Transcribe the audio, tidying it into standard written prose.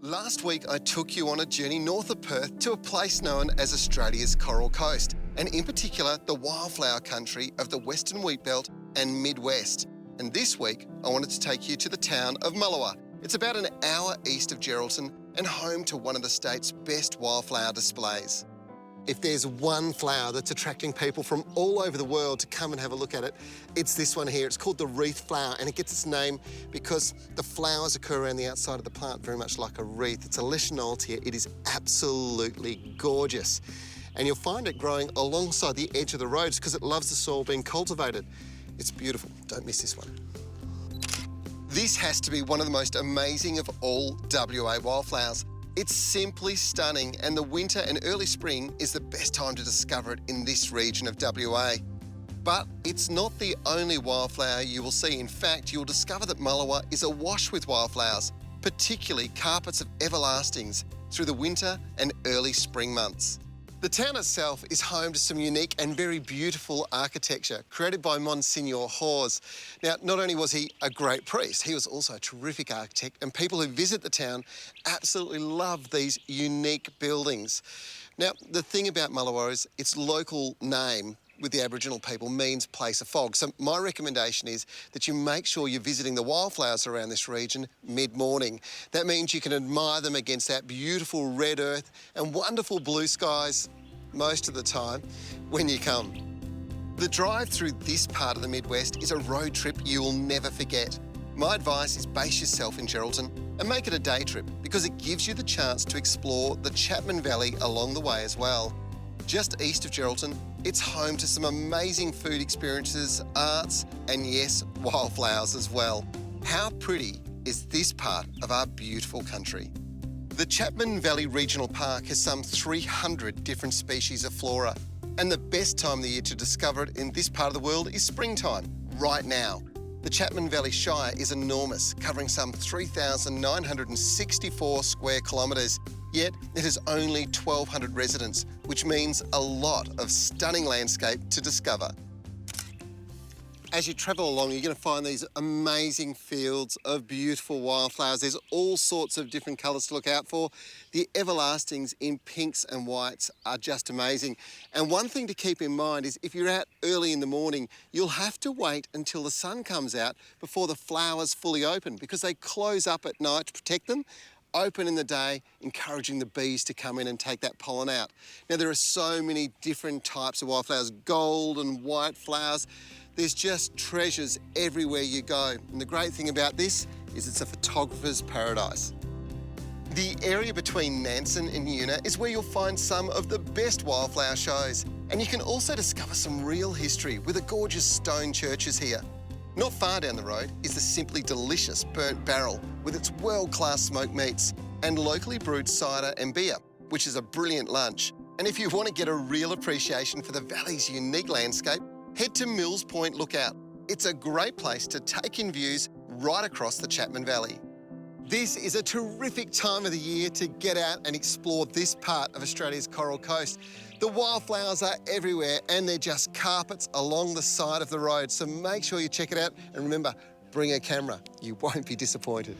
Last week, I took you on a journey north of Perth to a place known as Australia's Coral Coast, and in particular, the wildflower country of the Western Wheatbelt and Midwest. And this week, I wanted to take you to the town of Mullewa. It's about an hour east of Geraldton and home to one of the state's best wildflower displays. If there's one flower that's attracting people from all over the world to come and have a look at it, it's this one here. It's called the Wreath Flower, and it gets its name because the flowers occur around the outside of the plant very much like a wreath. It's a Leschenoltia. It is absolutely gorgeous. And you'll find it growing alongside the edge of the roads because it loves the soil being cultivated. It's beautiful. Don't miss this one. This has to be one of the most amazing of all WA wildflowers. It's simply stunning, and the winter and early spring is the best time to discover it in this region of WA. But it's not the only wildflower you will see. In fact, you'll discover that Mullewa is awash with wildflowers, particularly carpets of everlastings through the winter and early spring months. The town itself is home to some unique and very beautiful architecture created by Monsignor Hawes. Now, not only was he a great priest, he was also a terrific architect, and people who visit the town absolutely love these unique buildings. Now, the thing about Mullewa is its local name with the Aboriginal people means place of fog. So my recommendation is that you make sure you're visiting the wildflowers around this region mid-morning. That means you can admire them against that beautiful red earth and wonderful blue skies most of the time when you come. The drive through this part of the Midwest is a road trip you will never forget. My advice is base yourself in Geraldton and make it a day trip because it gives you the chance to explore the Chapman Valley along the way as well. Just east of Geraldton, it's home to some amazing food experiences, arts, and yes, wildflowers as well. How pretty is this part of our beautiful country? The Chapman Valley Regional Park has some 300 different species of flora, and the best time of the year to discover it in this part of the world is springtime, right now. The Chapman Valley Shire is enormous, covering some 3,964 square kilometres, yet it has only 1,200 residents, which means a lot of stunning landscape to discover. As you travel along, you're going to find these amazing fields of beautiful wildflowers. There's all sorts of different colours to look out for. The everlastings in pinks and whites are just amazing. And one thing to keep in mind is if you're out early in the morning, you'll have to wait until the sun comes out before the flowers fully open because they close up at night to protect them. Open in the day, encouraging the bees to come in and take that pollen out. Now, there are so many different types of wildflowers, gold and white flowers. There's just treasures everywhere you go. And the great thing about this is it's a photographer's paradise. The area between Nansen and Una is where you'll find some of the best wildflower shows. And you can also discover some real history with the gorgeous stone churches here. Not far down the road is the simply delicious Berg Barrel with its world-class smoked meats and locally brewed cider and beer, which is a brilliant lunch. And if you want to get a real appreciation for the valley's unique landscape, head to Mills Point Lookout. It's a great place to take in views right across the Chapman Valley. This is a terrific time of the year to get out and explore this part of Australia's Coral Coast. The wildflowers are everywhere and they're just carpets along the side of the road, so make sure you check it out and remember, bring a camera. You won't be disappointed.